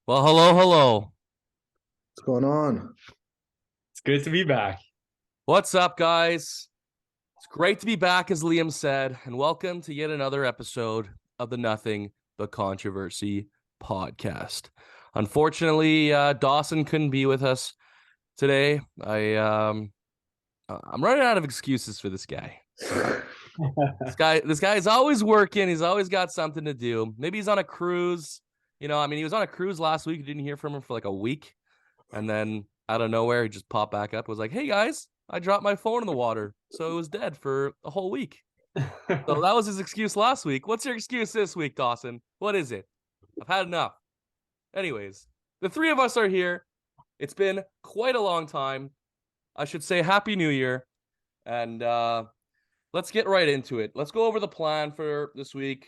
Well, hello, hello. What's going on? It's good to be back. What's up, guys? It's great to be back, as Liam said, and welcome to yet another episode of the Nothing But Controversy podcast. Unfortunately, Dawson couldn't be with us today. I'm running out of excuses for this guy. This guy is always working. He's always got something to do. Maybe he's on a cruise. He was on a cruise last week. You didn't hear from him for like a week. And then out of nowhere, he just popped back up. Was like, "Hey guys, I dropped my phone in the water, so it was dead for a whole week." So that was his excuse last week. What's your excuse this week, Dawson? What is it? I've had enough. Anyways, the three of us are here. It's been quite a long time. I should say Happy New Year, and let's get right into it. Let's go over the plan for this week.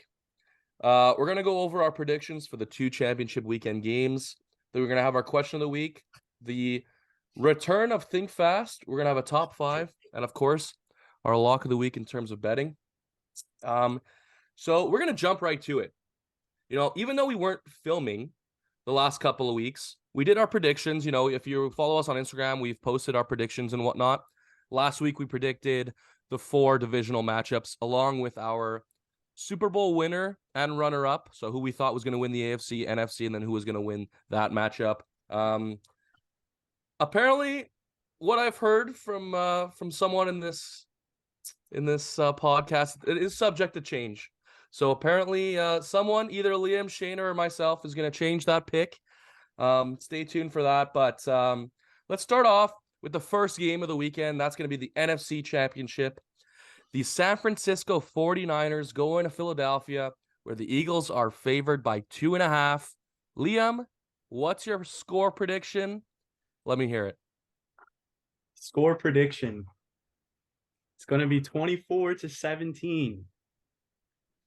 We're gonna go over our predictions for the two championship weekend games. Then we're gonna have our question of the week, the return of Think Fast. We're gonna have a top five, and of course, our lock of the week in terms of betting. So we're gonna jump right to it. Even though we weren't filming the last couple of weeks, we did our predictions. If you follow us on Instagram, we've posted our predictions and whatnot. Last week we predicted the 4 divisional matchups along with our Super Bowl winner and runner-up. So who we thought was going to win the AFC, NFC, and then who was going to win that matchup. Apparently, what I've heard from someone in this podcast, it is subject to change. So apparently, someone, either Liam, Shane, or myself, is going to change that pick. Stay tuned for that. But let's start off with the first game of the weekend. That's going to be the NFC Championship. The San Francisco 49ers going to Philadelphia, where the Eagles are favored by 2.5. Liam, what's your score prediction? Let me hear it. Score prediction. It's going to be 24-17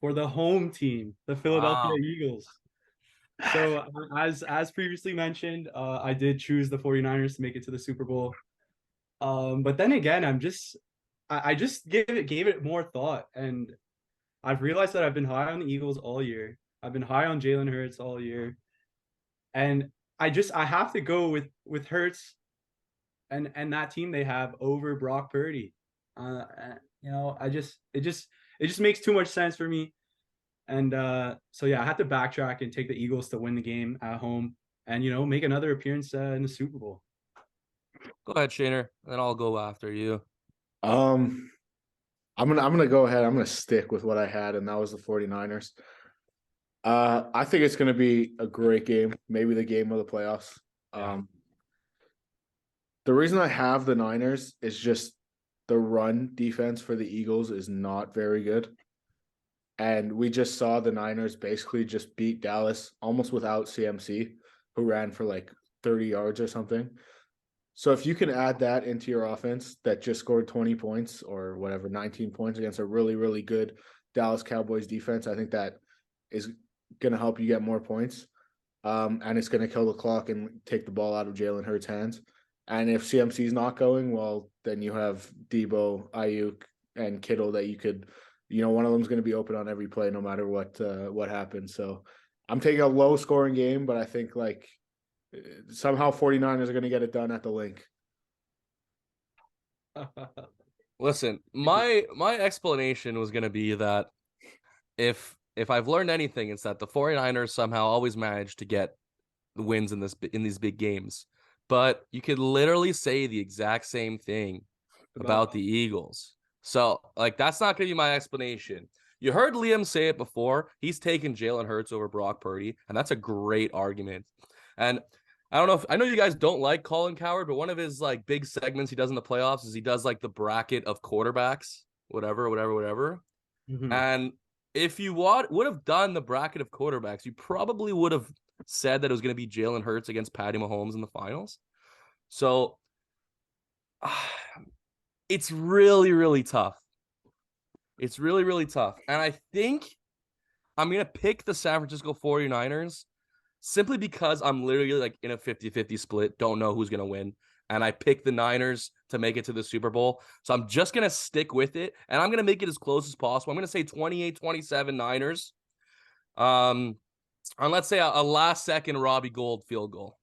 for the home team, the Philadelphia Wow. Eagles. So as previously mentioned, I did choose the 49ers to make it to the Super Bowl. But then again, I just gave it more thought, and I've realized that I've been high on the Eagles all year. I've been high on Jalen Hurts all year, and I have to go with Hurts and that team they have over Brock Purdy. It just makes too much sense for me, and so yeah, I had to backtrack and take the Eagles to win the game at home, and make another appearance in the Super Bowl. Go ahead, Shaner, and I'll go after you. I'm gonna go ahead. I'm gonna stick with what I had, and that was the 49ers. I think it's gonna be a great game, maybe the game of the playoffs. The reason I have the Niners is just the run defense for the Eagles is not very good. And we just saw the Niners basically just beat Dallas almost without CMC, who ran for like 30 yards or something. So if you can add that into your offense that just scored 20 points or whatever, 19 points against a really, really good Dallas Cowboys defense, I think that is going to help you get more points. And it's going to kill the clock and take the ball out of Jalen Hurts' hands. And if CMC is not going, well, then you have Debo, Ayuk, and Kittle that you could, one of them is going to be open on every play no matter what happens. So I'm taking a low-scoring game, but I think somehow 49ers are going to get it done at the link. Listen, my explanation was going to be that if I've learned anything, it's that the 49ers somehow always manage to get the wins in these big games. But you could literally say the exact same thing about the Eagles. So, that's not going to be my explanation. You heard Liam say it before. He's taken Jalen Hurts over Brock Purdy, and that's a great argument. And I know you guys don't like Colin Cowherd, but one of his big segments he does in the playoffs is he does the bracket of quarterbacks, whatever. Mm-hmm. And if you would have done the bracket of quarterbacks, you probably would have said that it was going to be Jalen Hurts against Patty Mahomes in the finals. So it's really, really tough. It's really, really tough. And I think I'm going to pick the San Francisco 49ers simply because I'm literally in a 50-50 split. Don't know who's going to win. And I picked the Niners to make it to the Super Bowl. So I'm just going to stick with it. And I'm going to make it as close as possible. I'm going to say 28-27 Niners. on let's say a last second Robbie Gould field goal.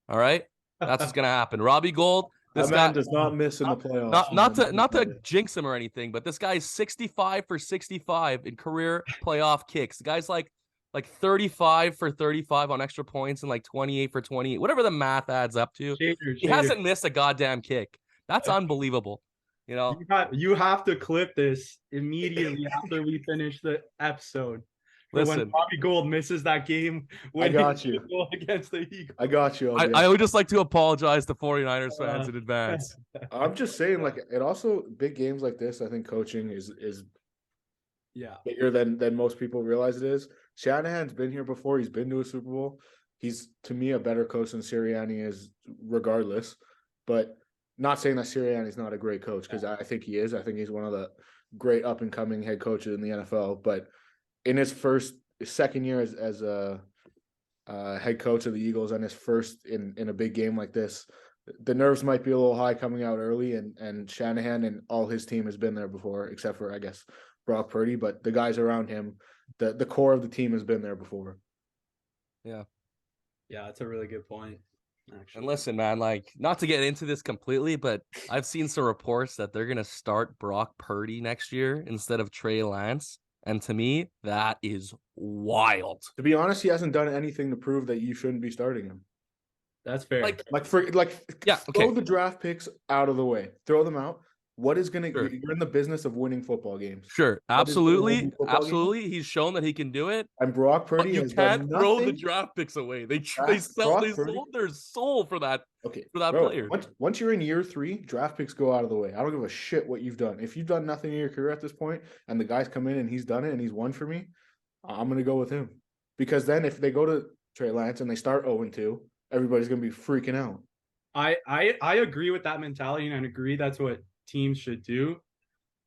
All right, that's what's gonna happen. Robbie Gould, That this man guy, does not miss in the playoffs. not you know, not to let me not tell to you. jinx him or anything, but this guy's 65 for 65 in career playoff kicks. The guy's like 35 for 35 on extra points and like 28 for 28, whatever the math adds up to. He Shader. hasn't missed a goddamn kick. That's unbelievable. You know, You have to clip this immediately after we finish the episode. For when listen, Robbie Gould misses that game winning got you. goal against the Eagles. I got you. I would just like to apologize to 49ers fans in advance. I'm just saying, like, it also big games like this. I think coaching is Yeah. bigger than most people realize it is. Shanahan's been here before. He's been to a Super Bowl. He's, to me, a better coach than Sirianni is, regardless. But not saying that Sirianni's not a great coach, because I think he is. I think he's one of the great up and coming head coaches in the NFL. But in his second year as a head coach of the Eagles, and his first in a big game like this, the nerves might be a little high coming out early. And Shanahan and all his team has been there before, except for, I guess, Brock Purdy. But the guys around him, the core of the team has been there before. Yeah. Yeah, that's a really good point. Actually. And listen, man, like, not to get into this completely, but I've seen some reports that they're gonna start Brock Purdy next year instead of Trey Lance. And to me, that is wild. To be honest, he hasn't done anything to prove that you shouldn't be starting him. That's fair. Yeah, throw okay. the draft picks out of the way. Throw them out. What is going to Sure. You're in the business of winning football games. Sure, What is gonna win absolutely, you football absolutely. He's shown that he can do it, And Brock but Purdy you has can't done throw the nothing. draft picks away. They Brock sold Purdy- their soul for that Okay, for that bro, player. Once you're in year 3, draft picks go out of the way. I don't give a shit what you've done. If you've done nothing in your career at this point, and the guy's come in and he's done it and he's won for me, I'm going to go with him. Because then if they go to Trey Lance and they start 0-2, everybody's going to be freaking out. I agree with that mentality, and I agree that's what teams should do.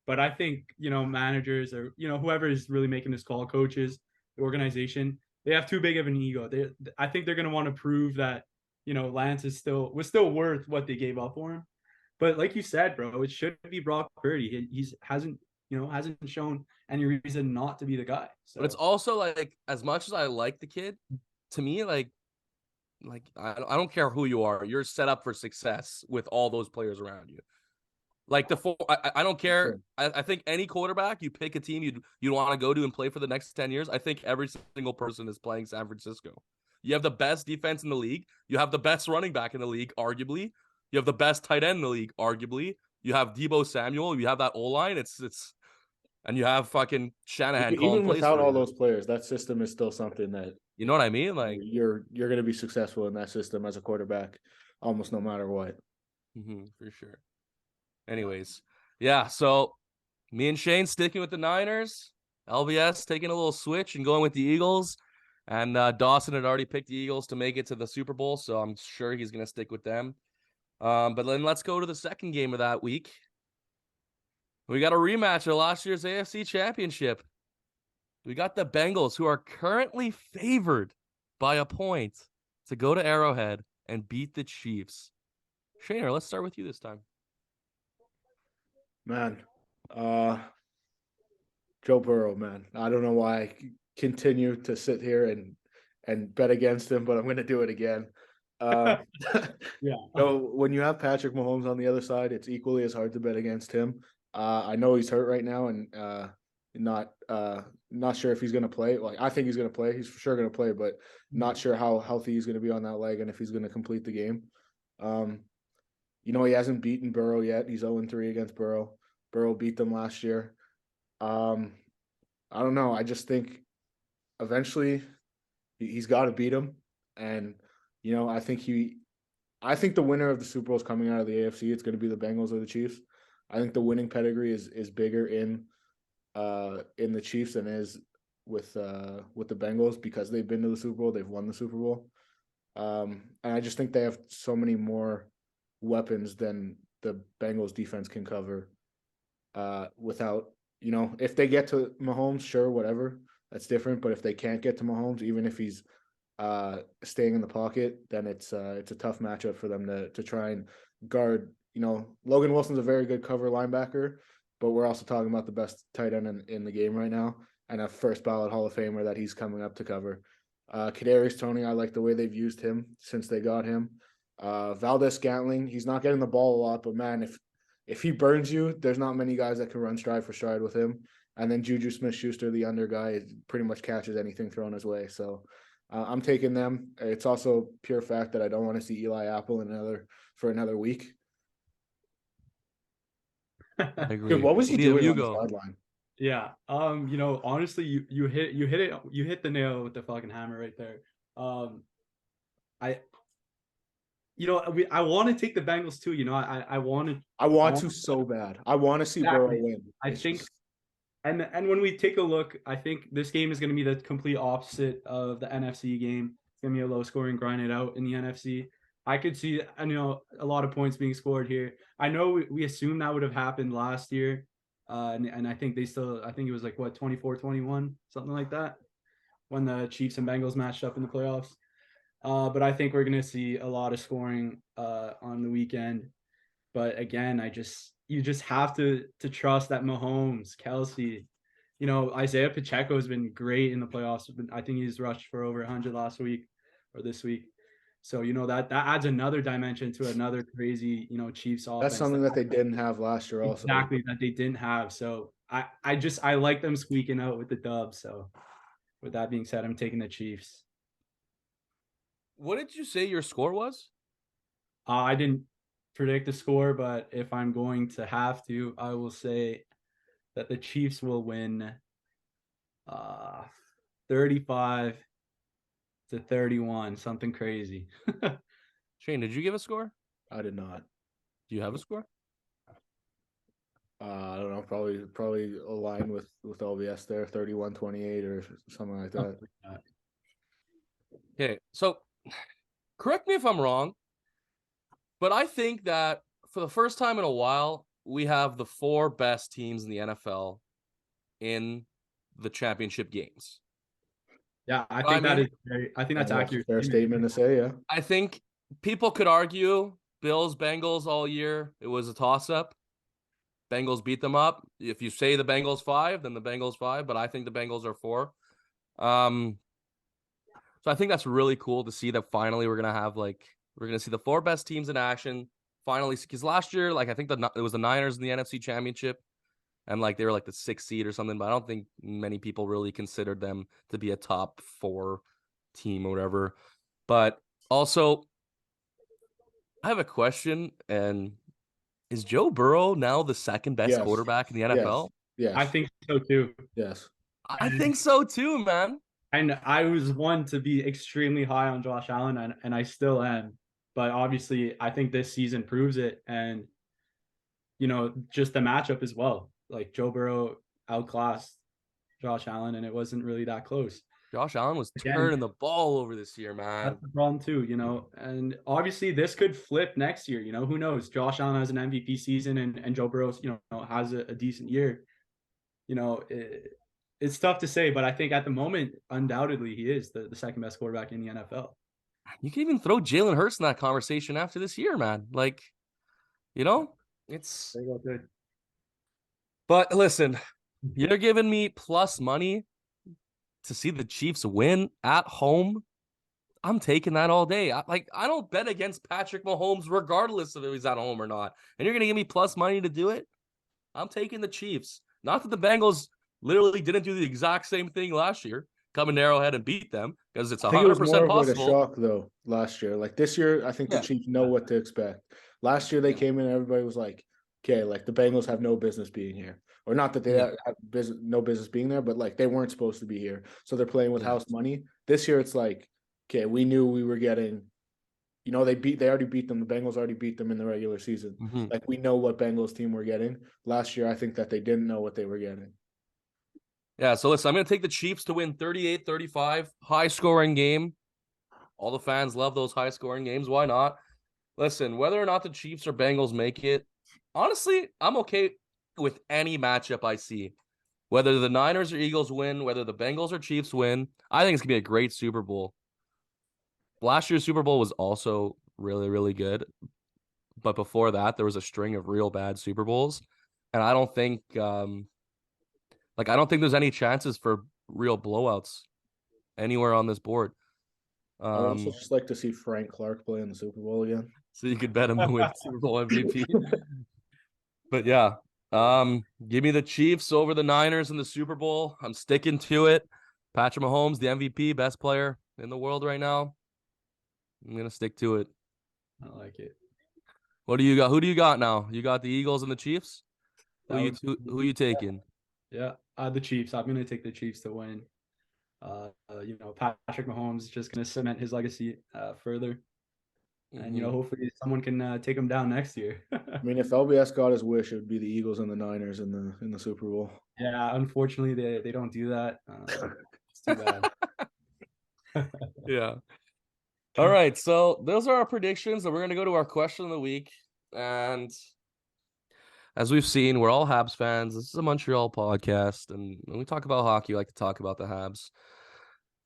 But I think, managers or, whoever is really making this call, coaches, the organization, they have too big of an ego. I think they're going to want to prove that, Lance was still worth what they gave up for him. But like you said, bro, it should be Brock Purdy. He hasn't shown any reason not to be the guy. So. But it's also like, as much as I like the kid, to me, like I don't care who you are, you're set up for success with all those players around you. Like I don't care. Sure. I think any quarterback, you pick a team you'd want to go to and play for the next 10 years. I think every single person is playing San Francisco. You have the best defense in the league. You have the best running back in the league, arguably. You have the best tight end in the league, arguably. You have Deebo Samuel. You have that O-line. It's and you have fucking Shanahan calling Even plays without for all you. those players, that system is still something that You know what I mean? Like, you're going to be successful in that system as a quarterback, almost no matter what. For sure. Anyways, yeah. So me and Shane sticking with the Niners. LBS taking a little switch and going with the Eagles. And Dawson had already picked the Eagles to make it to the Super Bowl, so I'm sure he's going to stick with them. But then let's go to the second game of that week. We got a rematch of last year's AFC Championship. We got the Bengals, who are currently favored by a point to go to Arrowhead and beat the Chiefs. Shaner, let's start with you this time. Man, Joe Burrow, man. I don't know why I continue to sit here and bet against him, but I'm going to do it again. Yeah. So when you have Patrick Mahomes on the other side, it's equally as hard to bet against him. I know he's hurt right now and not sure if he's going to play. Like, I think he's going to play. He's for sure going to play, but not sure how healthy he's going to be on that leg and if he's going to complete the game. He hasn't beaten Burrow yet. He's 0-3 against Burrow. Burrow beat them last year. I don't know. I just think eventually he's got to beat him. And, I think the winner of the Super Bowl is coming out of the AFC. It's going to be the Bengals or the Chiefs. I think the winning pedigree is bigger in the Chiefs than is with the Bengals because they've been to the Super Bowl. They've won the Super Bowl. And I just think they have so many more weapons than the Bengals defense can cover without, if they get to Mahomes, sure, whatever, that's different. But if they can't get to Mahomes, even if he's staying in the pocket, then it's a tough matchup for them to try and guard. Logan Wilson's a very good cover linebacker, but we're also talking about the best tight end in the game right now and a first ballot Hall of Famer that he's coming up to cover. Kadarius Toney, I like the way they've used him since they got him. Valdez Scantling, he's not getting the ball a lot, but man, if he burns you, there's not many guys that can run stride for stride with him. And then Juju Smith-Schuster, the under guy, pretty much catches anything thrown his way. So I'm taking them. It's also pure fact that I don't want to see Eli Apple for another week. I agree. Dude, what was he doing on the go. sideline? Yeah. Honestly, you hit the nail with the fucking hammer right there. I want to take the Bengals too. I want to so bad. I want to see Burrow win. And when we take a look, I think this game is going to be the complete opposite of the NFC game. It's going to be a low scoring, grind it out in the NFC. I could see, a lot of points being scored here. I know we assumed that would have happened last year. And I think I think it was like 24-21, something like that, when the Chiefs and Bengals matched up in the playoffs. But I think we're going to see a lot of scoring on the weekend. But again, you just have to trust that Mahomes, Kelsey, Isaiah Pacheco has been great in the playoffs. I think he's rushed for over 100 last week or this week. So, that adds another dimension to another crazy, Chiefs offense. That's something that they didn't have last year also. Exactly, that they didn't have. So I like them squeaking out with the dub. So with that being said, I'm taking the Chiefs. What did you say your score was? I didn't predict the score, but if I'm going to have to, I will say that the Chiefs will win 35-31, something crazy. Shane, did you give a score? I did not. Do you have a score? I don't know, probably aligned with LVS there, 31-28 or something like that. Okay, so correct me if I'm wrong, but I think that for the first time in a while, we have the 4 best teams in the NFL in the championship games. Yeah, I think that's accurate. Fair statement to say, yeah. I think people could argue Bills, Bengals all year. It was a toss-up. Bengals beat them up. If you say the Bengals 5, then the Bengals 5, but I think the Bengals are 4. So I think that's really cool to see that finally we're going to see the 4 best teams in action finally, because last year, I think it was the Niners in the NFC Championship, and they were the 6th seed or something, but I don't think many people really considered them to be a top 4 team or whatever. But also, I have a question, and is Joe Burrow now the 2nd best quarterback in the NFL? Yes. I think so too. Yes. I think so too, man. And I was one to be extremely high on Josh Allen, and I still am. But obviously, I think this season proves it. And, just the matchup as well. Joe Burrow outclassed Josh Allen, and it wasn't really that close. Josh Allen was turning the ball over this year, man. That's the problem too, and obviously this could flip next year. Who knows? Josh Allen has an MVP season, and Joe Burrow, has a decent year. It's tough to say, but I think at the moment, undoubtedly, he is the 2nd best quarterback in the NFL. You can even throw Jalen Hurts in that conversation after this year, man. It's. There you go, good. But listen, you're giving me plus money to see the Chiefs win at home. I'm taking that all day. I don't bet against Patrick Mahomes regardless of if he's at home or not. And you're going to give me plus money to do it? I'm taking the Chiefs. Not that the Bengals literally didn't do the exact same thing last year, come in Arrowhead and beat them, because it's 100% possible. I think it was more of a shock, though, last year. This year, I think the Chiefs know what to expect. Last year, they came in and everybody was like, okay, the Bengals have no business being here. Or not that they have no business being there, but they weren't supposed to be here. So they're playing with house money. This year, it's okay, we knew we were getting, they already beat them. The Bengals already beat them in the regular season. Mm-hmm. We know what Bengals team we're getting. Last year, I think that they didn't know what they were getting. Yeah, so listen, I'm going to take the Chiefs to win 38-35, high-scoring game. All the fans love those high-scoring games. Why not? Listen, whether or not the Chiefs or Bengals make it, honestly, I'm okay with any matchup I see. Whether the Niners or Eagles win, whether the Bengals or Chiefs win, I think it's going to be a great Super Bowl. Last year's Super Bowl was also really, really good. But before that, there was a string of real bad Super Bowls. And I don't think I don't think there's any chances for real blowouts anywhere on this board. I would also Um, just like to see Frank Clark play in the Super Bowl again. so you could bet him to win Super Bowl MVP. But yeah, give me the Chiefs over the Niners in the Super Bowl. I'm sticking to it. Patrick Mahomes, the MVP, best player in the world right now. I'm gonna stick to it. I like it. What do you got? Who do you got now? You got the Eagles and the Chiefs. That would Who you taking? Yeah, the Chiefs. I'm gonna take the Chiefs to win. Patrick Mahomes is just gonna cement his legacy further, and Mhm. hopefully someone can take him down next year. I mean, if LBS got his wish, it would be the Eagles and the Niners in the Super Bowl. Yeah, unfortunately they don't do that. It's too bad. Yeah. All right. So those are our predictions, and we're gonna go to our question of the week. And as we've seen, we're all Habs fans. This is a Montreal podcast, and when we talk about hockey, we like to talk about the Habs.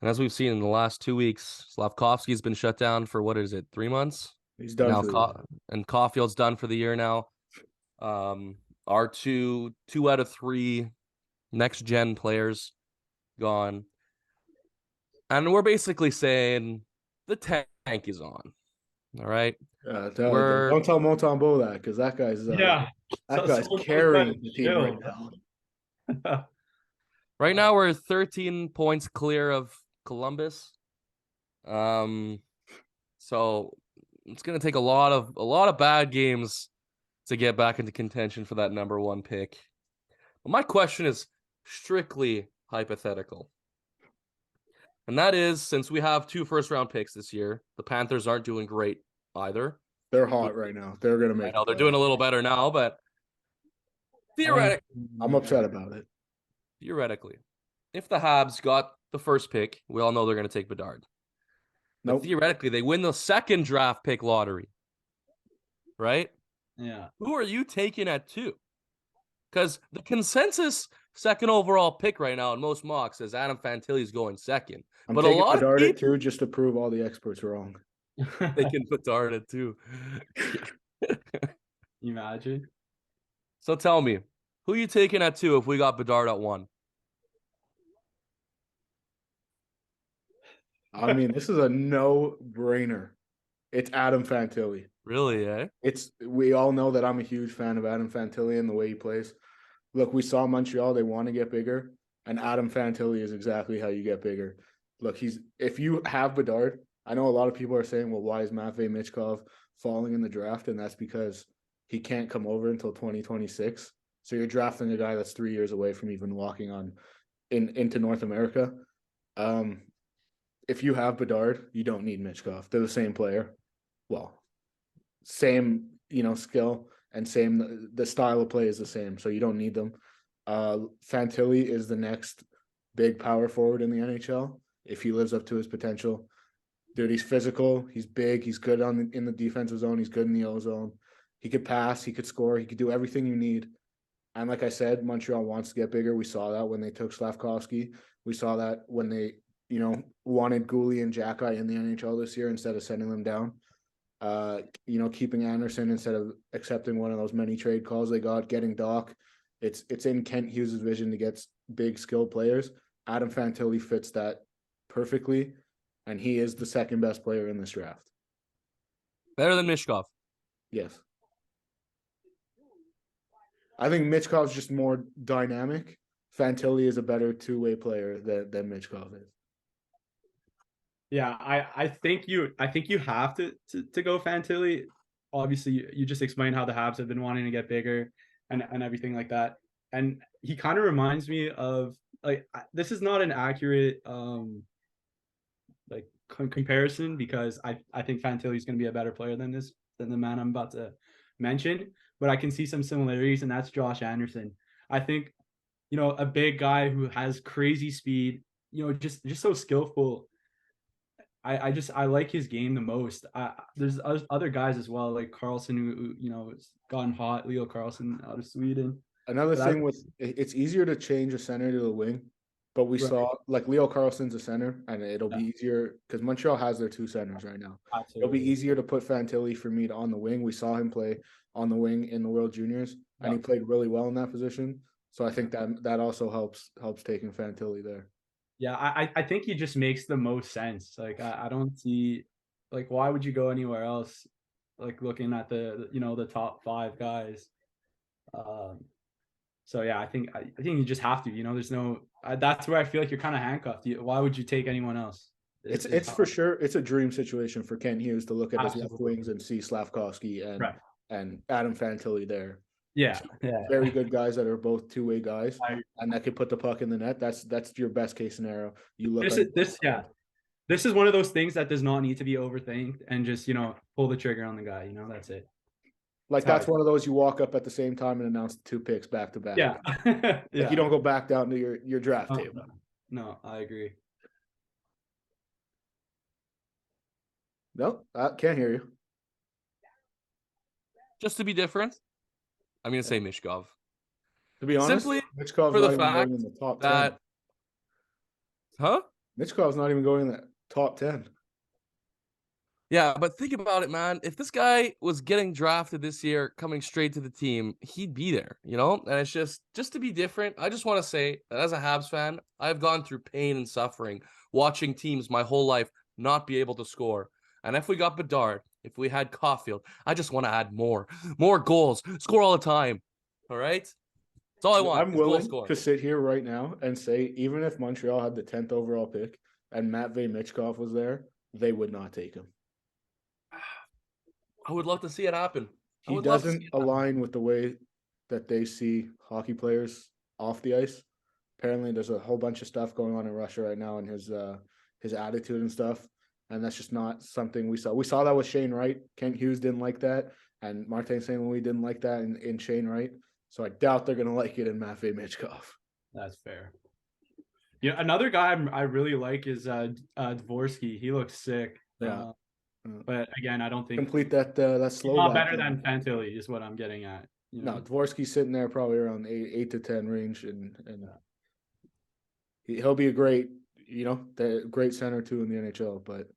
And as we've seen in the last 2 weeks, Slavkovsky's been shut down for what is it, 3 months? He's done Now for the year. and Caulfield's done for the year now. Our two out of three next gen players gone. And we're basically saying the tank is on. All right. We're Don't tell Montembeau that because that guy's someone told that carrying the team chill. right now. right now we're 13 points clear of Columbus. So it's gonna take a lot of bad games to get back into contention for that number one pick. But my question is strictly hypothetical. And that is, since we have 2 first-round picks this year, the Panthers aren't doing great either. They're hot right now. They're gonna I make. know they're doing a little better now, but I'm upset about it. theoretically, if the Habs got the first pick, we all know they're going to take Bedard. But Nope. theoretically, they win the second draft pick lottery, right? Yeah. Who are you taking at 2? Because the consensus second overall pick right now in most mocks says Adam Fantilli is going second. I'm But a taking lot of Bedard at people 2 just to prove all the experts wrong. they can Bedard at 2. Imagine. So tell me, who you taking at 2 if we got Bedard at 1? I mean, this is a no-brainer. It's Adam Fantilli. Really, eh? We all know that I'm a huge fan of Adam Fantilli and the way he plays. Look, we saw Montreal, they want to get bigger, and Adam Fantilli is exactly how you get bigger. Look, if you have Bedard, I know a lot of people are saying, well, why is Matvei Michkov falling in the draft? And that's because he can't come over until 2026. So you're drafting a guy that's 3 years away from even walking on into North America. If you have Bedard, you don't need Michkov. They're the same player. Well, same, skill and same, the style of play is the same. So you don't need them. Fantilli is the next big power forward in the NHL. If he lives up to his potential, dude, he's physical. He's big. He's good in the defensive zone. He's good in the O zone. He could pass. He could score. He could do everything you need. And like I said, Montreal wants to get bigger. We saw that when they took Slavkovsky. We saw that when they, wanted Gouli and Xhekaj in the NHL this year instead of sending them down. Keeping Anderson instead of accepting one of those many trade calls they got, getting Doc. It's in Kent Hughes' vision to get big skilled players. Adam Fantilli fits that perfectly, and he is the second best player in this draft. Better than Michkov. Yes. I think Michkov's just more dynamic. Fantilli is a better two-way player than Michkov is. Yeah, I think you have to go Fantilli. Obviously, you just explained how the Habs have been wanting to get bigger and everything like that. And he kind of reminds me of, like, this is not an accurate comparison, because I think Fantilli is going to be a better player than the man I'm about to mention. But I can see some similarities, and that's Josh Anderson. I think, a big guy who has crazy speed, just so skillful. I like his game the most. There's other guys as well, like Carlson, who has gotten hot. Leo Carlson out of Sweden. Another thing with it's easier to change a center to a wing, but we saw like Leo Carlson's a center, and it'll be easier because Montreal has their 2 centers right now. Absolutely. It'll be easier to put Fantilli for me on the wing. We saw him play on the wing in the World Juniors, and he played really well in that position. So I think that also helps taking Fantilli there. Yeah, I think he just makes the most sense. Like I don't see like why would you go anywhere else? Like looking at the top 5 guys. Um, so yeah, I think you just have to. There's no. That's where I feel like you're kind of handcuffed. Why would you take anyone else? Is It's how for sure it's a dream situation for Kent Hughes to look at his left absolutely wings and see Slavkovsky right. and Adam Fantilli there. Yeah, Two yeah. very good guys that are both two-way guys I, and that can put the puck in the net. That's your best case scenario. You look this on is this yeah. This is one of those things that does not need to be overthinked and just pull the trigger on the guy. That's it. like That's how that's one of those you walk up at the same time and announce the 2 picks back to back. yeah, Like you yeah. don't go back down to your draft No, table. no, I agree. No, I can't hear you. Just to be different, I'm gonna say Mishkov. To be honest, Simply Mitchkov's for the not even going fact in the top 10. that, huh? Mitchkov's not even going in the top 10. Yeah, but think about it, man. If this guy was getting drafted this year, coming straight to the team, he'd be there, And it's just to be different. I just want to say that as a Habs fan, I've gone through pain and suffering watching teams my whole life not be able to score. And if we got Bedard, if we had Caulfield, I just want to add more goals, score all the time. All right, that's all I want. I'm Is goal willing scoring. to sit here right now and say, even if Montreal had the 10th overall pick and Matvey Michkov was there, they would not take him. I would love to see it happen. I He would love to see doesn't it happen. align with the way that they see hockey players off the ice. Apparently, there's a whole bunch of stuff going on in Russia right now, and his attitude and stuff, and that's just not something we saw. We saw that with Shane Wright. Kent Hughes didn't like that, and Martin St. Louis didn't like that in Shane Wright. So I doubt they're gonna like it in Matvey Michkov. That's fair. Yeah, another guy I really like is Dvorsky. He looks sick. Yeah. But again, I don't think Complete that he's slow. not better than Fantilli is what I'm getting at. No, Dvorsky's sitting there probably around 8 to 10 range, and he'll be a great, the great center too in the NHL. But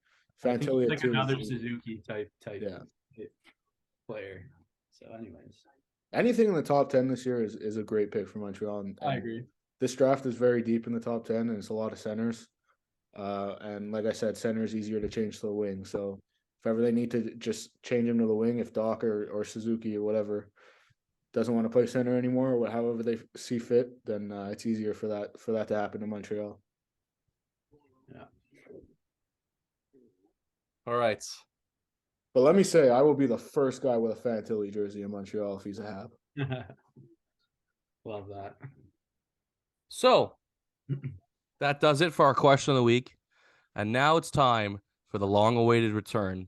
Fantilli like too, another Suzuki type yeah, player. So, anyways, anything in the top 10 this year is a great pick for Montreal. And I agree. This draft is very deep in the top 10, and it's a lot of centers. And like I said, center is easier to change to the wing. So if ever they need to just change him to the wing, if Doc or Suzuki or whatever doesn't want to play center anymore, or however they see fit, then it's easier for that to happen in Montreal. Yeah. All right. But let me say, I will be the first guy with a Fantilli jersey in Montreal if he's a Hab. Love that. So that does it for our question of the week. And now it's time for the long-awaited return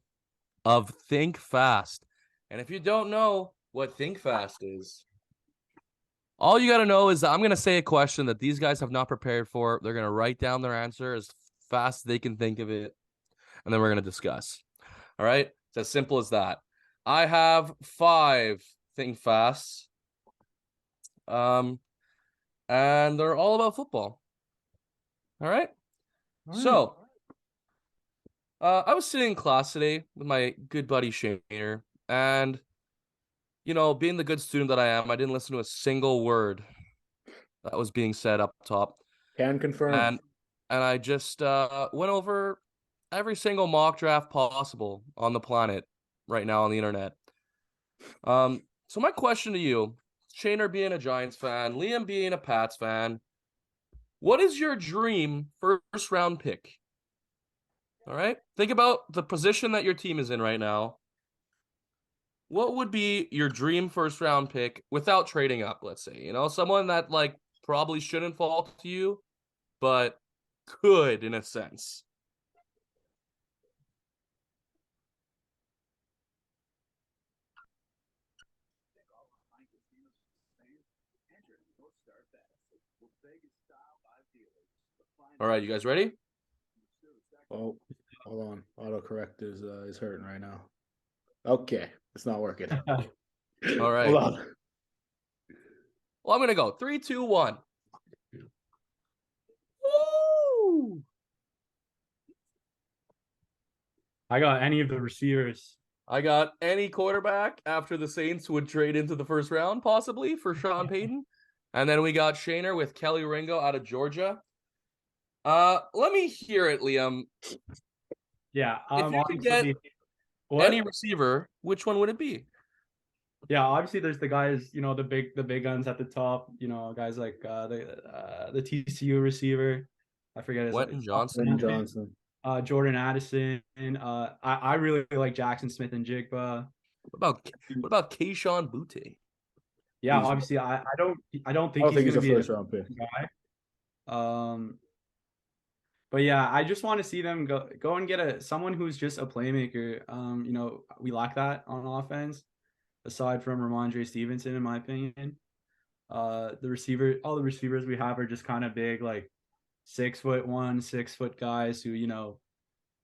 of Think Fast. And if you don't know what Think Fast is, all you got to know is that I'm going to say a question that these guys have not prepared for. They're going to write down their answer as fast as they can think of it, and then we're going to discuss. All right? It's as simple as that. I have 5 Think Fasts, and they're all about football. All right? So, I was sitting in class today with my good buddy Shaner, and being the good student that I am, I didn't listen to a single word that was being said up top. Can confirm. And I just went over every single mock draft possible on the planet right now on the internet. So my question to you, Shaner being a Giants fan, Liam being a Pats fan, what is your dream first round pick? All right. Think about the position that your team is in right now. What would be your dream first round pick without trading up, let's say? Someone that probably shouldn't fall to you, but could in a sense. All right, you guys ready? Oh, hold on. Autocorrect is hurting right now. Okay, it's not working. All right. Hold on. Well, I'm gonna go 3, 2, 1. Woo! I got any of the receivers. I got any quarterback after the Saints would trade into the first round, possibly for Sean Payton. And then we got Shaner with Kelly Ringo out of Georgia. Let me hear it, Liam. Yeah, If you could get obviously, what? any receiver, which one would it be? Yeah, obviously there's the guys, the big guns at the top, guys like the TCU receiver. I forget his Quentin Ben Johnson. name. Johnson. Jordan Addison. I really like Jackson Smith and Jigba. What about Keyshawn Butte? Yeah, He's, obviously I don't I think don't he's think he's gonna a be a first round pick. guy. But yeah, I just want to see them go and get someone who's just a playmaker. We lack that on offense, aside from Ramondre Stevenson, in my opinion. All the receivers we have are just kind of big, like 6'1", 6 foot guys who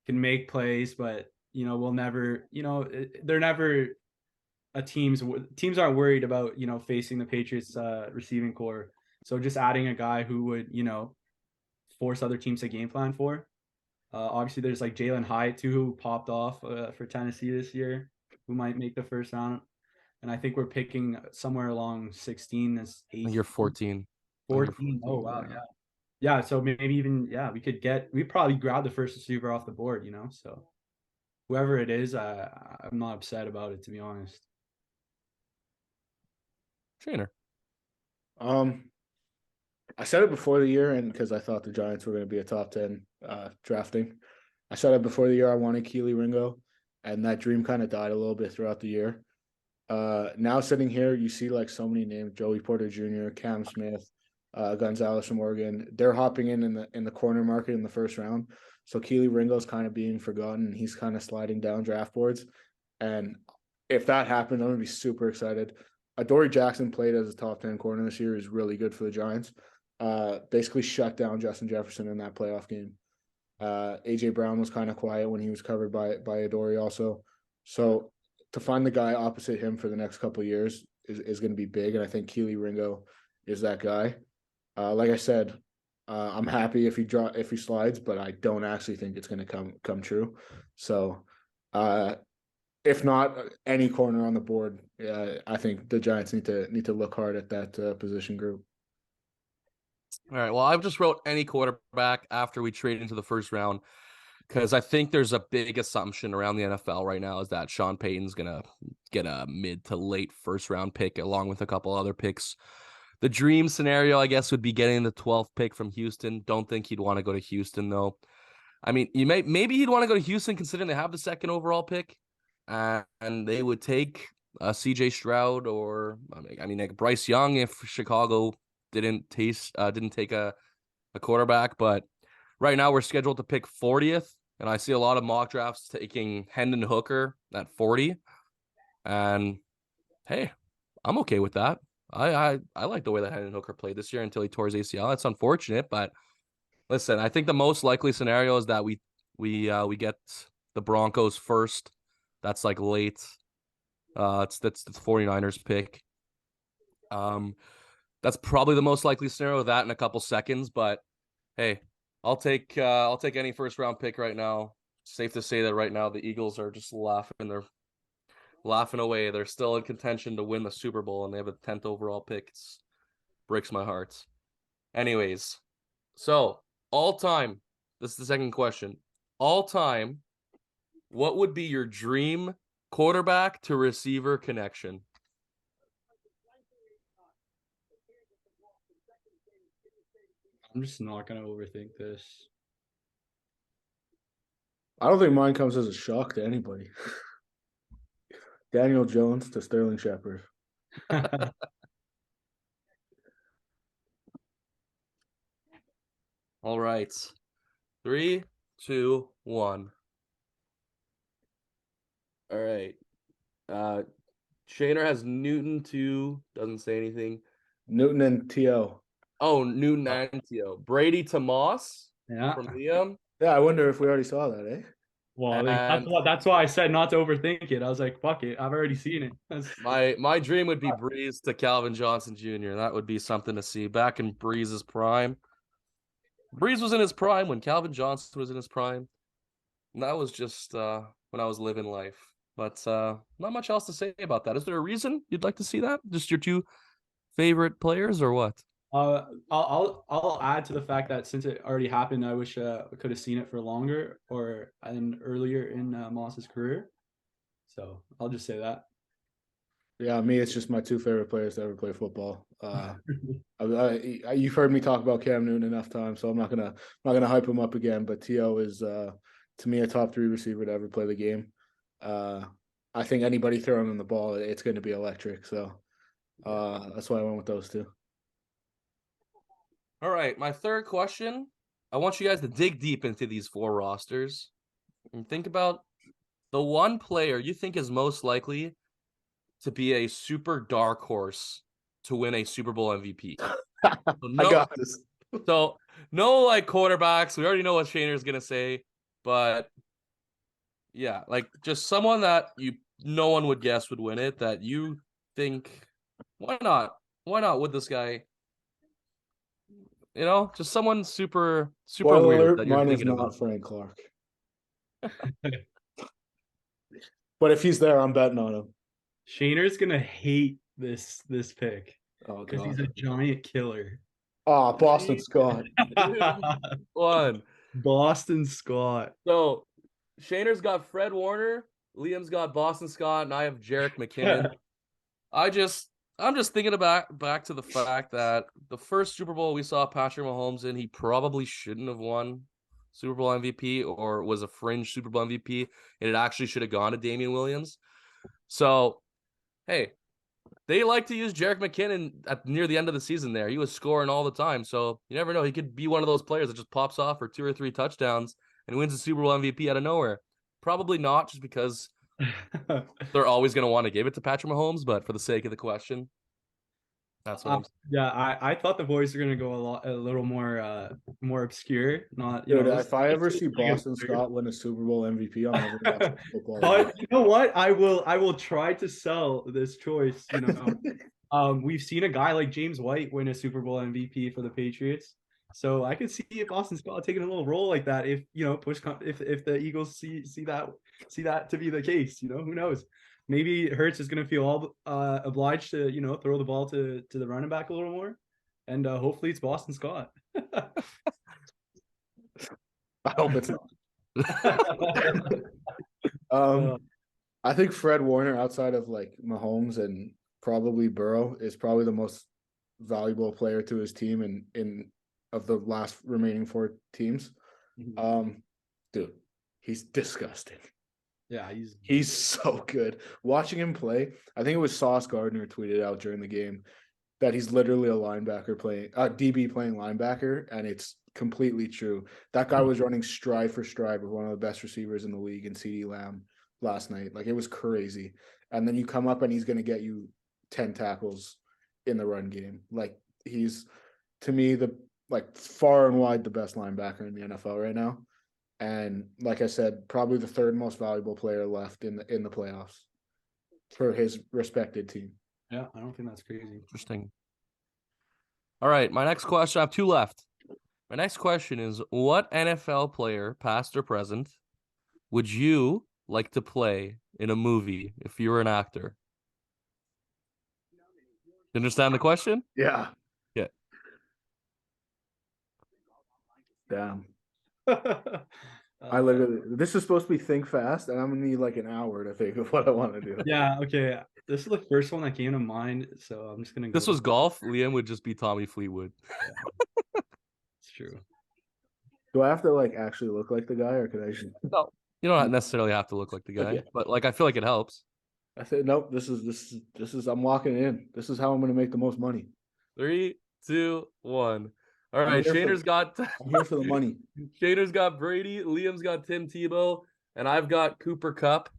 can make plays, but will never, they're never teams aren't worried about facing the Patriots receiving core. So just adding a guy who would force other teams to game plan for. Obviously, there's like Jalen Hyatt too, who popped off for Tennessee this year, who might make the first round. And I think we're picking somewhere along 16 as I think 8. you're 14. 14. Oh wow, yeah. Yeah, so maybe even we probably grab the first receiver off the board, So whoever it is, I'm not upset about it, to be honest. Trainer. I said it before the year, and because I thought the Giants were going to be a top 10 drafting, I said it before the year I wanted Keely Ringo, and that dream kind of died a little bit throughout the year. Now sitting here, you see like so many names: Joey Porter Jr., Cam Smith, Gonzalez from Oregon. They're hopping in the corner market in the first round. So Keely Ringo's kind of being forgotten. He's kind of sliding down draft boards. And if that happens, I'm gonna be super excited. Adoree Jackson played as a top 10 corner this year. Is really good for the Giants. Basically shut down Justin Jefferson in that playoff game. AJ Brown was kind of quiet when he was covered by Adoree also. So to find the guy opposite him for the next couple of years is going to be big, and I think Keely Ringo is that guy. Like I said, I'm happy if he slides, but I don't actually think it's going to come true. So, if not any corner on the board, I think the Giants need to look hard at that position group. All right. Well, I just wrote any quarterback after we trade into the first round because I think there's a big assumption around the NFL right now is that Sean Payton's gonna get a mid to late first round pick along with a couple other picks. The dream scenario, I guess, would be getting the 12th pick from Houston. Don't think he'd want to go to Houston though. I mean, maybe he'd want to go to Houston considering they have the second overall pick, and they would take C.J. Stroud or like Bryce Young if Chicago didn't take a quarterback. But right now we're scheduled to pick 40th, and I see a lot of mock drafts taking Hendon Hooker at 40. And hey, I'm okay with that. I like the way that Hendon Hooker played this year until he tore his ACL. That's unfortunate, but listen, I think the most likely scenario is that we get the Broncos first. That's like late. That's the 49ers pick. That's probably the most likely scenario. That in a couple seconds, but hey, I'll take any first round pick right now. Safe to say that right now the Eagles are just laughing. They're laughing away. They're still in contention to win the Super Bowl, and they have a 10th overall pick. It breaks my heart. Anyways, so all time. This is the second question. All time, what would be your dream quarterback to receiver connection? I'm just not gonna overthink this. I don't think mine comes as a shock to anybody. Daniel Jones to Sterling Shepard. All right. 3, 2, 1. All right. Shaner has Newton to doesn't say anything. Newton and T.O. Oh, Newton and T.O. Brady to Moss Yeah. from Liam. Yeah, I wonder if we already saw that, eh? Well, And that's why I said not to overthink it. I was like, fuck it, I've already seen it. my dream would be Breeze to Calvin Johnson Jr. That would be something to see back in Breeze's prime. Breeze was in his prime when Calvin Johnson was in his prime. And that was just when I was living life. But not much else to say about that. Is there a reason you'd like to see that? Just your two favorite players or what? I'll add to the fact that since it already happened, I wish I could have seen it for longer or and earlier in Moss's career. So I'll just say that. Yeah, me, it's just my two favorite players to ever play football. You've heard me talk about Cam Newton enough times, so I'm not gonna hype him up again. But T.O. is to me a top 3 receiver to ever play the game. I think anybody throwing him the ball, it's going to be electric. So that's why I went with those two. All right, my third question. I want you guys to dig deep into these 4 rosters and think about the one player you think is most likely to be a super dark horse to win a Super Bowl MVP. I got this. So no like quarterbacks. We already know what Shayner's gonna say, but yeah, like just someone that no one would guess would win it. That you think, why not? Why not with this guy? You know, just someone super Spoiler weird alert, that you're mine is thinking not about. Frank Clark. But if he's there, I'm betting on him. Shayner's gonna hate this pick Oh because he's god. a giant killer. Oh, Boston Scott. One. Boston Scott. So Shayner's got Fred Warner, Liam's got Boston Scott, and I have Jerick McKinnon. I'm just thinking back to the fact that the first Super Bowl we saw Patrick Mahomes in, he probably shouldn't have won Super Bowl MVP or was a fringe Super Bowl MVP, and it actually should have gone to Damian Williams. So, hey, they like to use Jerick McKinnon near the end of the season there. He was scoring all the time, so you never know. He could be one of those players that just pops off for 2 or 3 touchdowns and wins the Super Bowl MVP out of nowhere. Probably not, just because they're always going to want to give it to Patrick Mahomes, but for the sake of the question, that's what I'm saying. Yeah, I thought the boys were gonna go a little more obscure. Not Dude, if I ever see Boston Scott win a Super Bowl MVP, I'm never watching football. But you know what? I will try to sell this choice. You know, we've seen a guy like James White win a Super Bowl MVP for the Patriots. So I could see if Boston Scott taking a little role like that if you know if the Eagles see that to be the case, you know, who knows? Maybe Hurts is going to feel all obliged to, you know, throw the ball to the running back a little more, and hopefully it's Boston Scott. I hope it's not. I think Fred Warner, outside of like Mahomes and probably Burrow, is probably the most valuable player to his team in of the last remaining 4 teams. Dude, he's disgusting. Yeah, he's so good. Watching him play, I think it was Sauce Gardner tweeted out during the game that he's literally a linebacker playing DB playing linebacker, and it's completely true. That guy was running stride for stride with one of the best receivers in the league in CeeDee Lamb last night. Like, it was crazy. And then you come up and he's going to get you 10 tackles in the run game. Like, he's, to me, far and wide the best linebacker in the NFL right now. And like I said, probably the 3rd most valuable player left in the playoffs for his respected team. Yeah, I don't think that's crazy. Interesting. All right, my next question. I have 2 left. My next question is, what NFL player, past or present, would you like to play in a movie if you were an actor? You understand the question? Yeah. Yeah. Damn. I literally, this is supposed to be think fast, and I'm gonna need like an hour to think of what I want to do. Yeah, okay. This is the first one that came to mind, so I'm just gonna go. This was golf. Liam would just be Tommy Fleetwood. It's true. Do I have to like actually look like the guy, or could I just... No, you don't necessarily have to look like the guy, Okay. but like I feel like it helps. I said nope. This is I'm walking in. This is how I'm gonna make the most money. 3, 2, 1. All right, Shayner's got. I'm here for the money. Shayner's got Brady. Liam's got Tim Tebow, and I've got Cooper Kupp.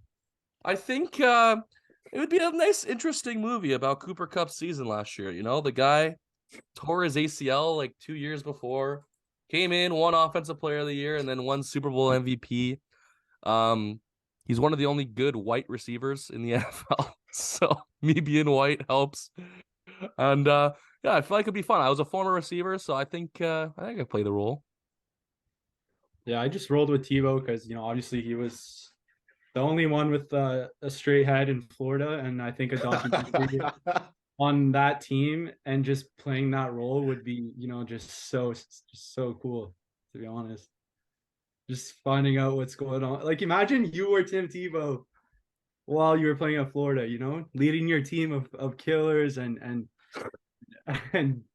I think it would be a nice, interesting movie about Cooper Kupp's season last year. You know, the guy tore his ACL like 2 years before, came in, won Offensive Player of the Year, and then won Super Bowl MVP. He's one of the only good white receivers in the NFL, so me being white helps. And yeah, I feel like it'd be fun. I was a former receiver, so I think I play the role. Yeah, I just rolled with Tebow because, you know, obviously he was the only one with a straight head in Florida, and I think a donkey on that team and just playing that role would be, just so cool, to be honest. Just finding out what's going on. Like, imagine you were Tim Tebow while you were playing at Florida, leading your team of killers and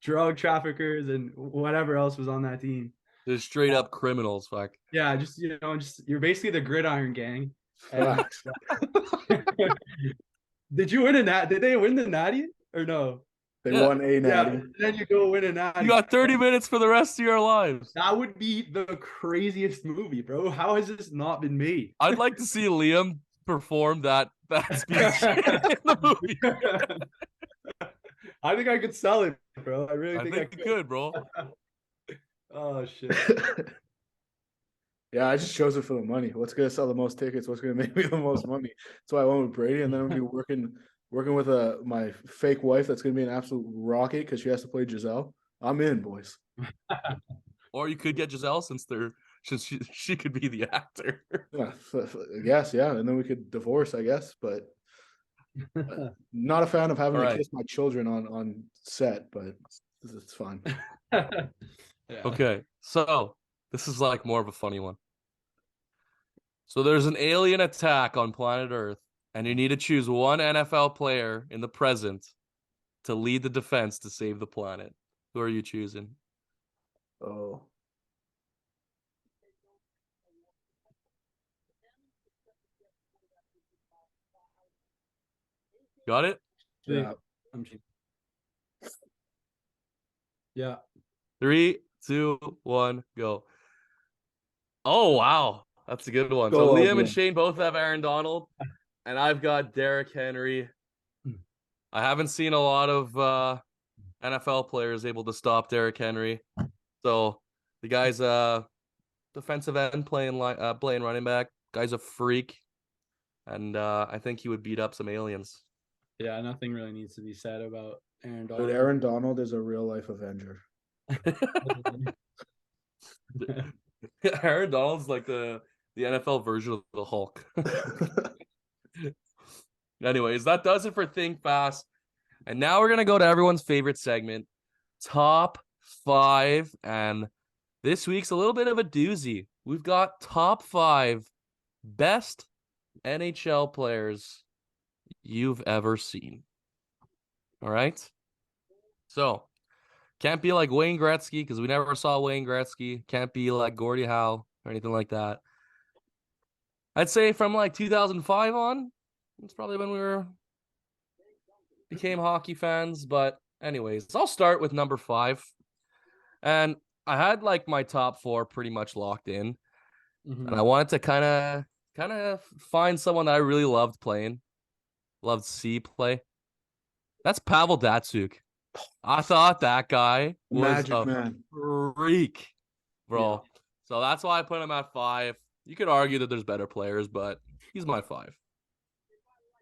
drug traffickers and whatever else was on that team. They're straight up criminals, fuck. Yeah, just you're basically the gridiron gang. And Facts. did you win a nat? Did they win the natty or no? They Yeah. won a Yeah, natty. and then you go win a natty. You got 30 minutes for the rest of your lives. That would be the craziest movie, bro. How has this not been made? I'd like to see Liam perform that speech in the movie. I think I could sell it, bro. I really I think think you could, bro. Oh shit. Yeah, I just chose it for the money. What's gonna sell the most tickets? What's gonna make me the most money? So I went with Brady, and then I'm gonna be working with my fake wife. That's gonna be an absolute rocket because she has to play Giselle. I'm in, boys. Or you could get Giselle since she could be the actor. Yeah, yes, yeah, and then we could divorce, I guess. But not a fan of having to kiss my children on set, but it's fine. Yeah. Okay, so this is like more of a funny one. So there's an alien attack on planet Earth, and you need to choose one NFL player in the present to lead the defense to save the planet. Who are you choosing? Oh, Got it? yeah. I'm cheap. Yeah. 3, 2, 1, go. Oh, wow. That's a good one. Go So on, Liam Liam. and Shane both have Aaron Donald, and I've got Derrick Henry. I haven't seen a lot of NFL players able to stop Derrick Henry. So the guy's defensive end playing running back. Guy's a freak. And I think he would beat up some aliens. Yeah, nothing really needs to be said about Aaron But Donald. Aaron Donald is a real life Avenger. Aaron Donald's like the NFL version of the Hulk. Anyways, that does it for Think Fast. And now we're going to go to everyone's favorite segment, Top 5. And this week's a little bit of a doozy. We've got top 5 best NHL players you've ever seen. All right? So, can't be like Wayne Gretzky because we never saw Wayne Gretzky. Can't be like Gordie Howe or anything like that. I'd say from like 2005 on, it's probably when we became hockey fans. But anyways, I'll start with number 5. And I had like my top 4 pretty much locked in. Mhm. And I wanted to kind of find someone that I really loved playing. Loved to see play. That's Pavel Datsyuk. I thought that guy was Magic a man. freak, bro. Yeah. So that's why I put him at 5. You could argue that there's better players, but he's my 5.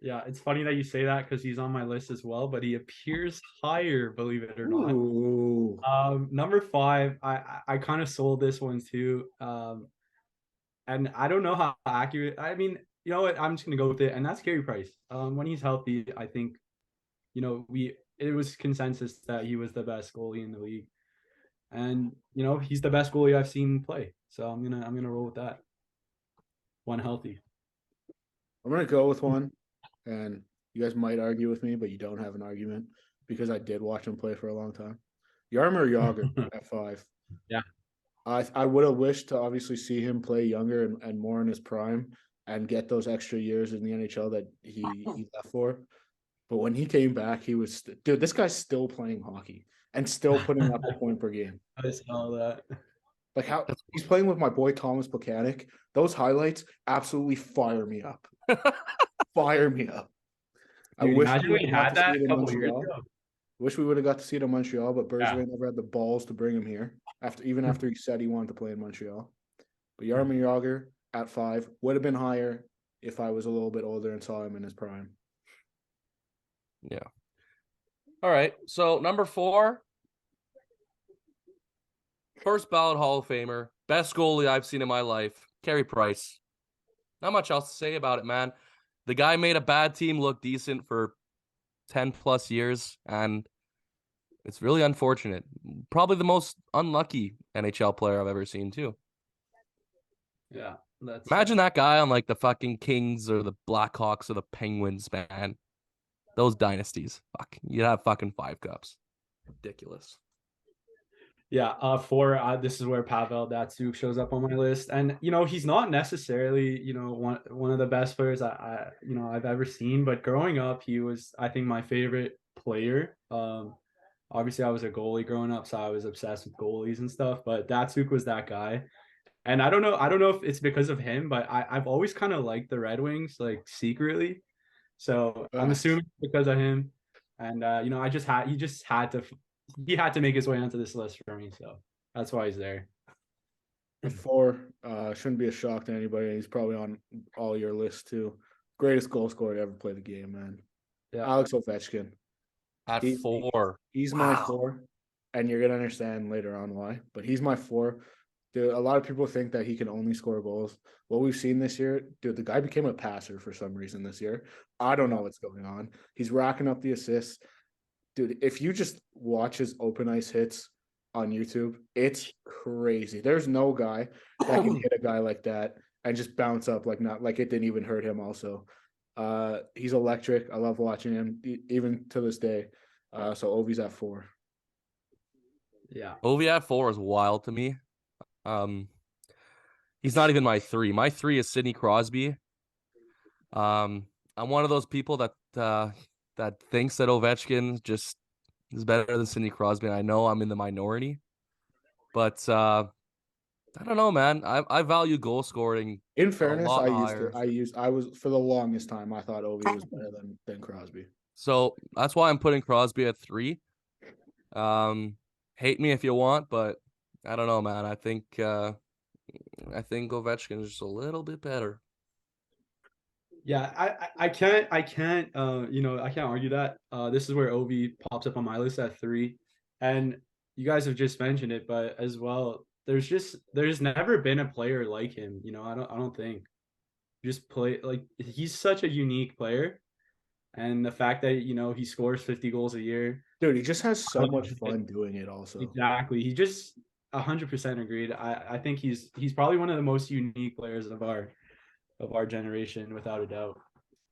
Yeah, it's funny that you say that because he's on my list as well, but he appears higher, believe it or not. Ooh. Number 5, I kind of sold this one too. And I don't know how accurate. I mean, you know what? I'm just gonna go with it, and that's Carey Price. When he's healthy, I think, it was consensus that he was the best goalie in the league, and he's the best goalie I've seen play. So I'm gonna roll with that. When healthy. I'm gonna go with one, and you guys might argue with me, but you don't have an argument because I did watch him play for a long time. Yarmir Yager at 5. Yeah. I would have wished to obviously see him play younger and more in his prime and get those extra years in the NHL that he left for. But when he came back, he was dude. This guy's still playing hockey and still putting up a point per game. I saw that. Like how he's playing with my boy Thomas Plekanec. Those highlights absolutely fire me up. Fire me up. Dude, I wish imagine we we got had to see that it a in couple years Montreal. ago. Wish we would have got to see it in Montreal, but Bergevin Yeah. never had the balls to bring him here after he said he wanted to play in Montreal. But Yarmir Yager at 5 would have been higher if I was a little bit older and saw him in his prime. Yeah. All right. So number 4, first ballot Hall of Famer, best goalie I've seen in my life, Carey Price. Not much else to say about it, man. The guy made a bad team look decent for 10 plus years, and it's really unfortunate. Probably the most unlucky NHL player I've ever seen too. Yeah, that's Imagine that guy on like the fucking Kings or the Blackhawks or the Penguins, man. Those dynasties. Fuck. You'd have fucking 5 cups. Ridiculous. Yeah, this is where Pavel Datsyuk shows up on my list, and he's not necessarily one of the best players I've ever seen, but growing up he was, I think, my favorite player. Obviously I was a goalie growing up, so I was obsessed with goalies and stuff, but Datsyuk was that guy. And I don't know if it's because of him, but I've always kind of liked the Red Wings, like, secretly. So I'm Facts. assuming because of him. And he had to make his way onto this list for me. So that's why he's there. At 4, shouldn't be a shock to anybody. He's probably on all your lists too. Greatest goal scorer to ever play the game, man. Yeah. Alex Ovechkin. At He- 4. He's Wow. my 4, and you're gonna understand later on why. But he's my 4. Dude, a lot of people think that he can only score goals. What we've seen this year, dude, the guy became a passer for some reason this year. I don't know what's going on. He's racking up the assists. Dude, if you just watch his open ice hits on YouTube, it's crazy. There's no guy that can hit a guy like that and just bounce up like not like it didn't even hurt him also. He's electric. I love watching him even to this day. So Ovi's at 4. Yeah. Ovi at 4 is wild to me. He's not even my 3. My 3 is Sidney Crosby. I'm one of those people that thinks that Ovechkin just is better than Sidney Crosby. And I know I'm in the minority, but I don't know, man. I value goal scoring In a fairness, lot I higher. was for the longest time I thought Ovi was better than Crosby. So that's why I'm putting Crosby at 3. Hate me if you want, but I don't know, man. I think Ovechkin is just a little bit better. Yeah, I can't I can't argue that. This is where Ovi pops up on my list at 3. And you guys have just mentioned it, but as well, there's never been a player like him. I don't think. Just play like, he's such a unique player. And the fact that he scores 50 goals a year. Dude, he just has so much fun doing it also. Exactly. He just 100% agreed. I think he's probably one of the most unique players of our generation, without a doubt.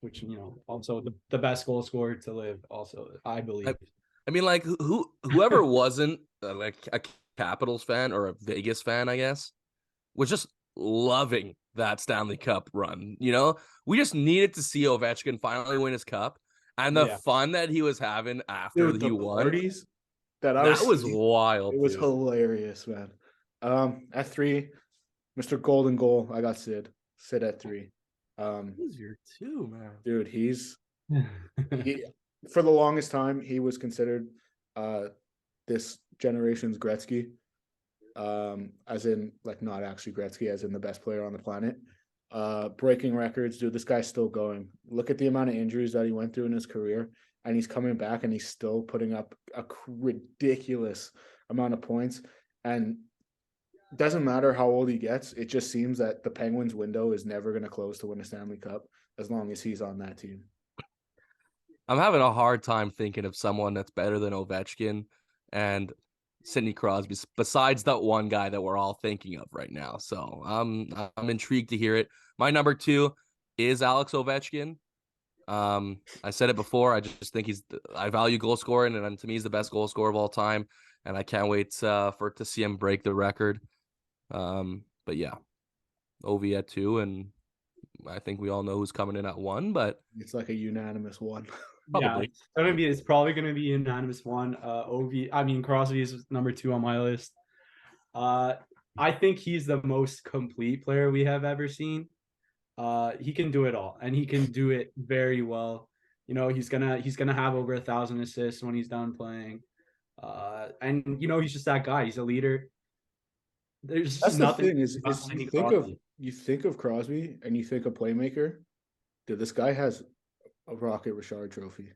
Which, also the best goal scorer to live, also, I believe. I mean, like, whoever wasn't like a Capitals fan or a Vegas fan, I guess, was just loving that Stanley Cup run. We just needed to see Ovechkin finally win his cup, and the Yeah. fun that he was having after Dude, he the won. parties that Was wild. It was dude. hilarious, man. At 3, Mr. Golden Goal, I got Sid. Sid at 3. Who's your 2, man? Dude, he for the longest time he was considered this generation's Gretzky. As in, like, not actually Gretzky, as in the best player on the planet. Breaking records, dude. This guy's still going. Look at the amount of injuries that he went through in his career, and he's coming back, and he's still putting up a ridiculous amount of points. And it doesn't matter how old he gets. It just seems that the Penguins' window is never going to close to win a Stanley Cup as long as he's on that team. I'm having a hard time thinking of someone that's better than Ovechkin and Sidney Crosby, besides that one guy that we're all thinking of right now. So I'm intrigued to hear it. My number 2 is Alex Ovechkin. I said it before. I just think I value goal scoring, and to me, he's the best goal scorer of all time. And I can't wait to see him break the record. But yeah, Ovi at 2, and I think we all know who's coming in at 1. But it's like a unanimous 1. Probably. Yeah, it's probably gonna be a unanimous 1. Crosby is number 2 on my list. I think he's the most complete player we have ever seen. He can do it all, and he can do it very well. He's gonna have over 1,000 assists when he's done playing. And he's just that guy. He's a leader. There's That's nothing. The thing is you think of Crosby and you think of playmaker. Dude, this guy has a Rocket Richard trophy.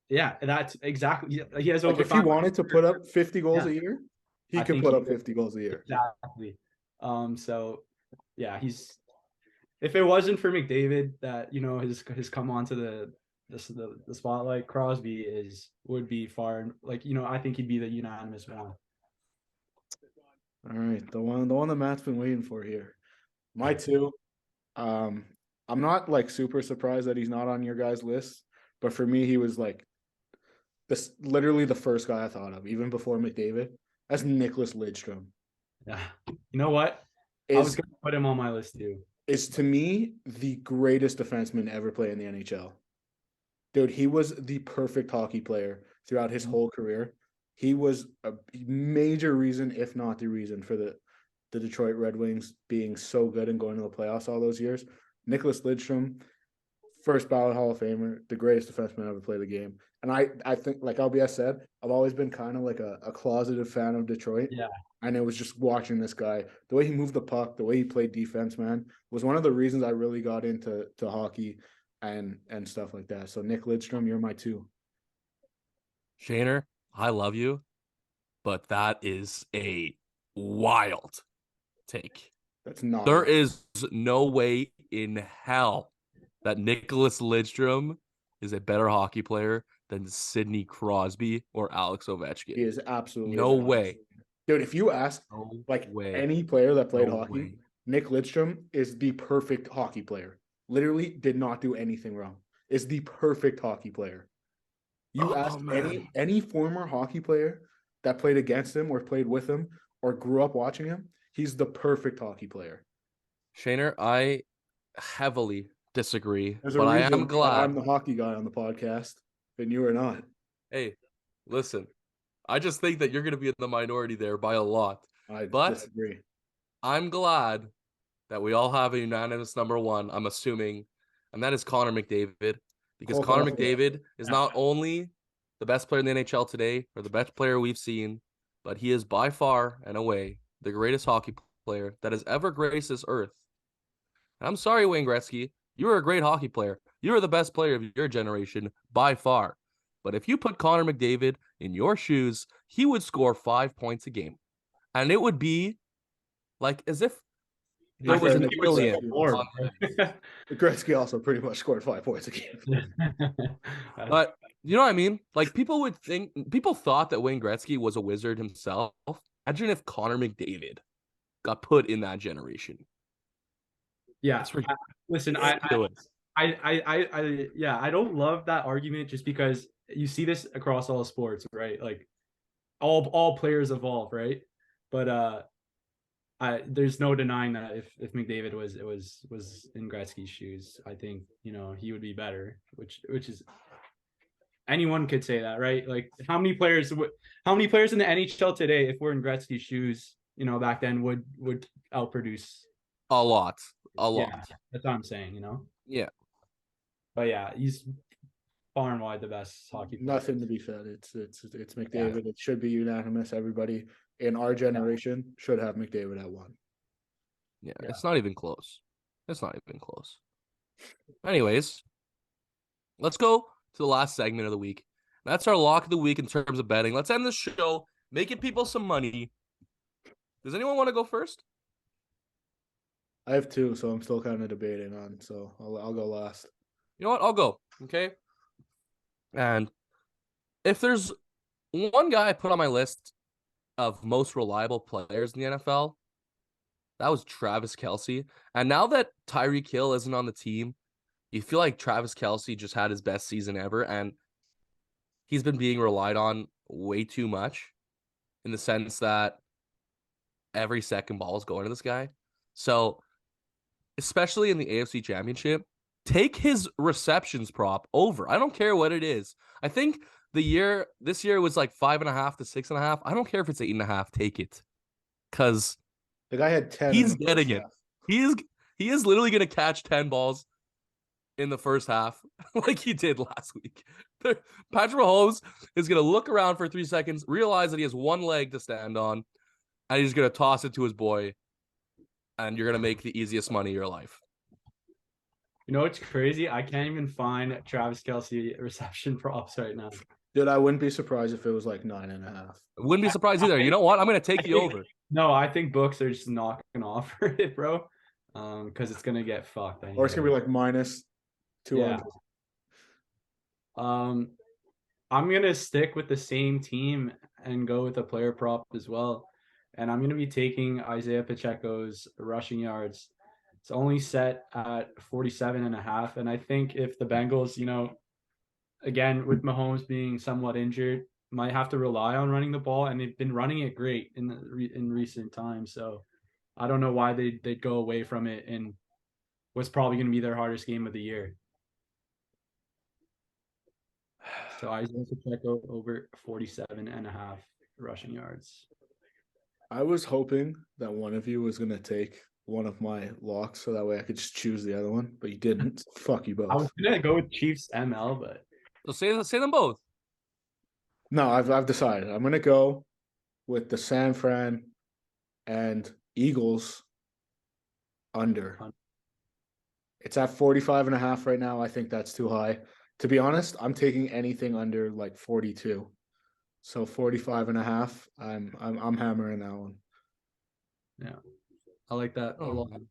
Yeah, that's exactly. He has over. If he wanted to put up 50 goals a year, he could put up 50 goals a year. Exactly. So yeah, if it wasn't for McDavid that has come onto the spotlight. Crosby would be far, like, I think he'd be the unanimous one. All right, the one that Matt's been waiting for here. My two. I'm not like super surprised that he's not on your guys' list, but for me, he was like this literally the first guy I thought of, even before McDavid. That's Nicholas Lidstrom. Yeah. You know what? I was going to put him on my list too. Is to me the greatest defenseman ever play in the NHL. Dude, he was the perfect hockey player throughout his whole career. He was a major reason, if not the reason, for the Detroit Red Wings being so good and going to the playoffs all those years. Nicholas Lidstrom, first ballot Hall of Famer, the greatest defenseman ever played the game. And I think, like LBS said, I've always been kind of like a closeted fan of Detroit. Yeah. And it was just watching this guy, the way he moved the puck, the way he played defense, man, was one of the reasons I really got into hockey and stuff like that. So Nick Lidstrom, you're my two. Shaner, I love you, but that is a wild take. That's not. There is no way in hell that Nicholas Lidstrom is a better hockey player than Sidney Crosby or Alex Ovechkin. He is absolutely no way. Dude, if you ask any player that played hockey, Nick Lidstrom is the perfect hockey player. Literally did not do anything wrong. Is the perfect hockey player. You ask any former hockey player that played against him or played with him or grew up watching him, he's the perfect hockey player. Shaner, I heavily disagree, but I am glad I'm the hockey guy on the podcast and you are not. Hey, listen, I just think that you're going to be in the minority there by a lot. I disagree. I'm glad that we all have a unanimous number one, I'm assuming, and that is Connor McDavid, because Connor McDavid is not only the best player in the NHL today or the best player we've seen, but he is by far and away the greatest hockey player that has ever graced this earth. And I'm sorry, Wayne Gretzky, you were a great hockey player. You were the best player of your generation by far. But if you put Connor McDavid in your shoes, he would score 5 points a game. And it would be like as if there was an alien. Gretzky also pretty much scored 5 points a game. But you know what I mean? Like people thought that Wayne Gretzky was a wizard himself. Imagine if Connor McDavid got put in that generation. Yeah. Listen, I don't love that argument just because you see this across all sports, right? Like all players evolve, right? But there's no denying that if McDavid was in Gretzky's shoes, I think he would be better. Which is anyone could say that, right? Like how many players in the NHL today, if we're in Gretzky's shoes, back then would outproduce a lot. Yeah, that's what I'm saying. Yeah. But yeah, he's far and wide the best hockey player. Nothing to be said. It's McDavid. Yeah. It should be unanimous. Everybody in our generation should have McDavid at one. Yeah, it's not even close. Anyways, let's go to the last segment of the week. That's our lock of the week in terms of betting. Let's end the show, making people some money. Does anyone want to go first? I have two, so I'm still kind of debating on. So I'll go last. You know what? I'll go. Okay. And if there's one guy I put on my list of most reliable players in the NFL, that was Travis Kelce. And now that Tyreek Hill isn't on the team, you feel like Travis Kelce just had his best season ever, and he's been being relied on way too much in the sense that every second ball is going to this guy. So, especially in the AFC Championship, take his receptions prop over. I don't care what it is. I think this year was like 5.5 to 6.5. I don't care if it's 8.5. Take it, because the guy had 10. He's getting it. He is literally going to catch 10 balls in the first half, like he did last week. Patrick Mahomes is going to look around for 3 seconds, realize that he has one leg to stand on, and he's going to toss it to his boy, and you're going to make the easiest money of your life. You know what's crazy? I can't even find Travis Kelce reception props right now. Dude, I wouldn't be surprised if it was like 9.5. I wouldn't be surprised either. You know what? I'm going to take the over. No, I think books are just knocking off for it, bro. Because it's going to get fucked. Or it's going to be like minus 200. I'm gonna stick with the same team and go with a player prop as well. And I'm gonna be taking Isaiah Pacheco's rushing yards. It's only set at 47.5. And I think if the Bengals, again, with Mahomes being somewhat injured, might have to rely on running the ball, and they've been running it great in recent times. So I don't know why they'd go away from it in what's probably going to be their hardest game of the year. So Isaiah Pacheco over 47.5 rushing yards. I was hoping that one of you was gonna take one of my locks so that way I could just choose the other one, but you didn't. Fuck you I was both. gonna go with Chiefs ML, but So say them both. No, I've decided. I'm gonna go with the San Fran and Eagles under. It's at 45.5 right now. I think that's too high. To be honest, I'm taking anything under like 42. So 45.5. I'm hammering that one. yeah, I like that a Oh, lot. man.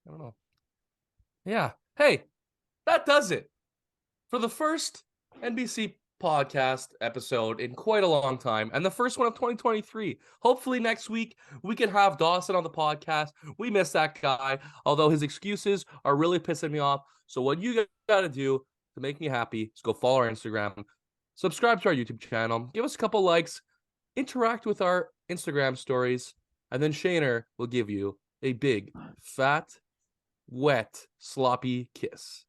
I don't know. Yeah. Hey, that does it for the first NBC podcast episode in quite a long time, and the first one of 2023. Hopefully next week we can have Dawson on the podcast. We miss that guy, although his excuses are really pissing me off. So what you got to do to make me happy is go follow our Instagram, subscribe to our YouTube channel, give us a couple likes, interact with our Instagram stories, and then Shaner will give you a big, fat, wet, sloppy kiss.